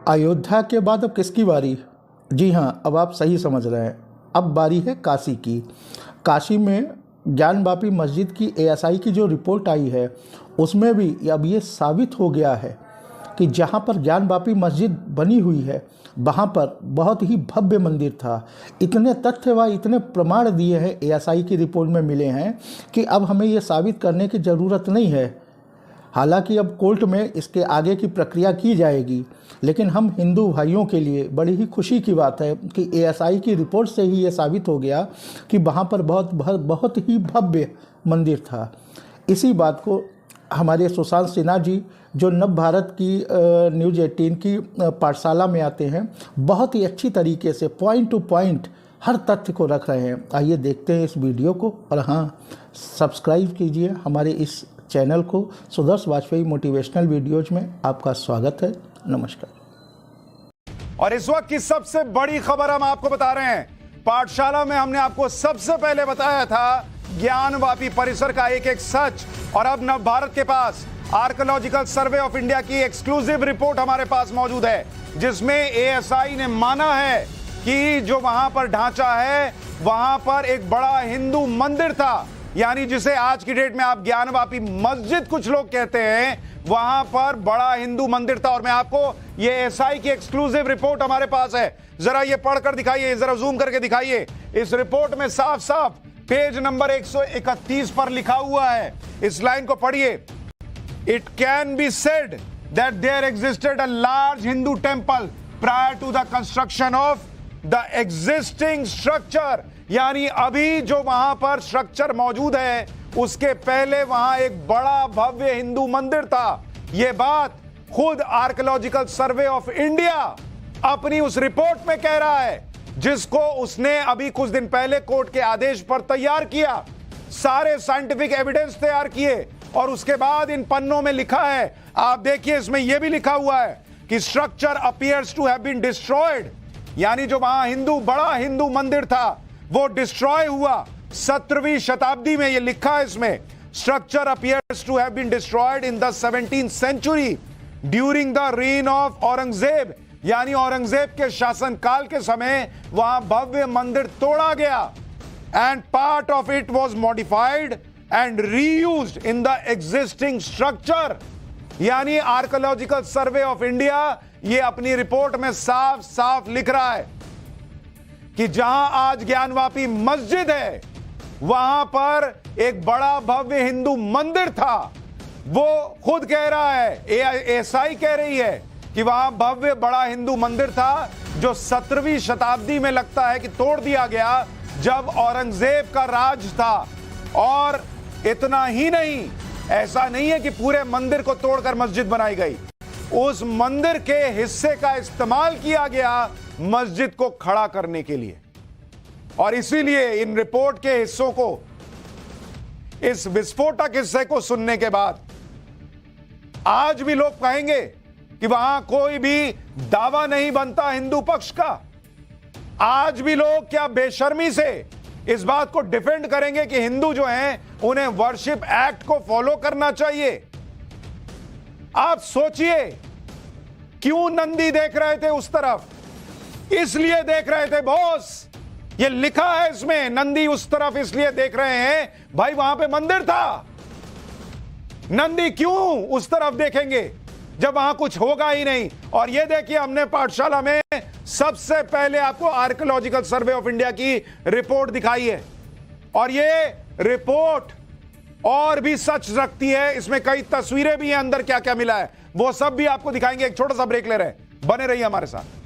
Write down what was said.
अयोध्या के बाद अब किसकी बारी? जी हाँ, अब आप सही समझ रहे हैं। अब बारी है काशी की। काशी में ज्ञानवापी मस्जिद की एएसआई की जो रिपोर्ट आई है उसमें भी अब ये साबित हो गया है कि जहाँ पर ज्ञानवापी मस्जिद बनी हुई है वहाँ पर बहुत ही भव्य मंदिर था। इतने तथ्य व इतने प्रमाण दिए हैं एएसआई की रिपोर्ट में मिले हैं कि अब हमें ये साबित करने की ज़रूरत नहीं है। हालांकि अब कोर्ट में इसके आगे की प्रक्रिया की जाएगी, लेकिन हम हिंदू भाइयों के लिए बड़ी ही खुशी की बात है कि एएसआई की रिपोर्ट से ही ये साबित हो गया कि वहाँ पर बहुत ही भव्य मंदिर था। इसी बात को हमारे सुशांत सिन्हा जी जो नव भारत की न्यूज़ 18 की पाठशाला में आते हैं, बहुत ही अच्छी तरीके से पॉइंट टू पॉइंट हर तथ्य को रख रहे हैं। आइए देखते हैं इस वीडियो को। और हाँ, सब्सक्राइब कीजिए हमारे इस चैनल को। सुदर्श वाजपेयी मोटिवेशनल वीडियोज में आपका स्वागत है। नमस्कार। और इस वक्त की सबसे बड़ी खबर हम आपको बता रहे हैं। पाठशाला में हमने आपको सबसे पहले बताया था ज्ञानवापी परिसर का एक एक सच, और अब नव भारत के पास आर्कियोलॉजिकल सर्वे ऑफ इंडिया की एक्सक्लूसिव रिपोर्ट हमारे पास मौजूद है, जिसमें एएसआई ने माना है कि जो वहां पर ढांचा है वहां पर एक बड़ा हिंदू मंदिर था, यानी जिसे आज की डेट में आप ज्ञानवापी मस्जिद कुछ लोग कहते हैं, वहां पर बड़ा हिंदू मंदिर था। और मैं आपको ये एएसआई की एक्सक्लूसिव रिपोर्ट हमारे पास है, जरा ये पढ़कर दिखाइए, जरा जूम करके दिखाइए। इस रिपोर्ट में साफ साफ पेज नंबर 131 पर लिखा हुआ है, इस लाइन को पढ़िए। It can be said that there existed a large Hindu temple prior to the construction of the existing structure, यानी अभी जो वहां पर स्ट्रक्चर मौजूद है उसके पहले वहां एक बड़ा भव्य हिंदू मंदिर था। यह बात खुद आर्कियोलॉजिकल सर्वे ऑफ इंडिया अपनी उस रिपोर्ट में कह रहा है, जिसको उसने अभी कुछ दिन पहले कोर्ट के आदेश पर तैयार किया। सारे साइंटिफिक एविडेंस तैयार किए और उसके बाद इन पन्नों में लिखा है, आप देखिए इसमें यह भी लिखा हुआ है कि structure appears to have been destroyed, यानी जो वहां बड़ा हिंदू मंदिर था वो डिस्ट्रॉय हुआ 17वीं शताब्दी में। ये लिखा है इसमें, structure appears to have been destroyed in the 17th century during the reign of Aurangzeb, यानी औरंगजेब के शासनकाल के समय वहां भव्य मंदिर तोड़ा गया। And part of it was modified and reused in the existing structure, यानी आर्कियोलॉजिकल सर्वे ऑफ इंडिया ये अपनी रिपोर्ट में साफ साफ लिख रहा है कि जहां आज ज्ञानवापी मस्जिद है वहां पर एक बड़ा भव्य हिंदू मंदिर था। वो खुद कह रहा है, एएसआई कह रही है कि वहां भव्य बड़ा हिंदू मंदिर था जो 17वीं शताब्दी में लगता है कि तोड़ दिया गया जब औरंगजेब का राज था। और इतना ही नहीं, ऐसा नहीं है कि पूरे मंदिर को तोड़कर मस्जिद बनाई गई, उस मंदिर के हिस्से का इस्तेमाल किया गया मस्जिद को खड़ा करने के लिए। और इसीलिए इन रिपोर्ट के हिस्सों को, इस विस्फोटक हिस्से को सुनने के बाद आज भी लोग कहेंगे कि वहां कोई भी दावा नहीं बनता हिंदू पक्ष का। आज भी लोग क्या बेशर्मी से इस बात को डिफेंड करेंगे कि हिंदू जो हैं उन्हें वर्शिप एक्ट को फॉलो करना चाहिए। आप सोचिए, क्यों नंदी देख रहे थे उस तरफ? इसलिए देख रहे थे बॉस, ये लिखा है इसमें, नंदी उस तरफ इसलिए देख रहे हैं भाई वहां पे मंदिर था। नंदी क्यों उस तरफ देखेंगे जब वहां कुछ होगा ही नहीं? और ये देखिए, हमने पाठशाला में सबसे पहले आपको आर्कियोलॉजिकल सर्वे ऑफ इंडिया की रिपोर्ट दिखाई है, और ये रिपोर्ट और भी सच रखती है। इसमें कई तस्वीरें भी हैं, अंदर क्या क्या मिला है वो सब भी आपको दिखाएंगे। एक छोटा सा ब्रेक ले रहे हैं, बने रहिए हमारे साथ।